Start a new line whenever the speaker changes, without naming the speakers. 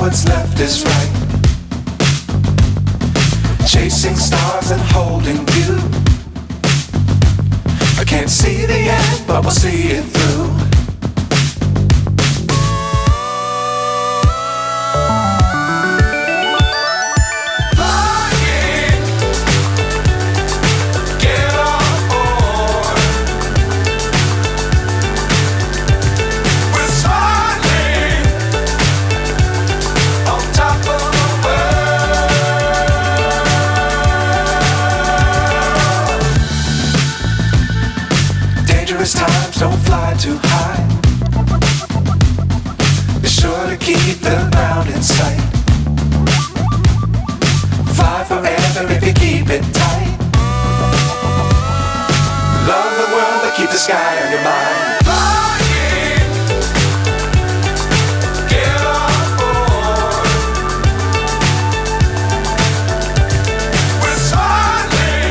what's left is right. Chasing stars and holding you. I can't see the end, but we'll see it through. Times don't fly too high. Be sure to keep the ground in sight. Fly forever if you keep it tight. Love the world but keep the sky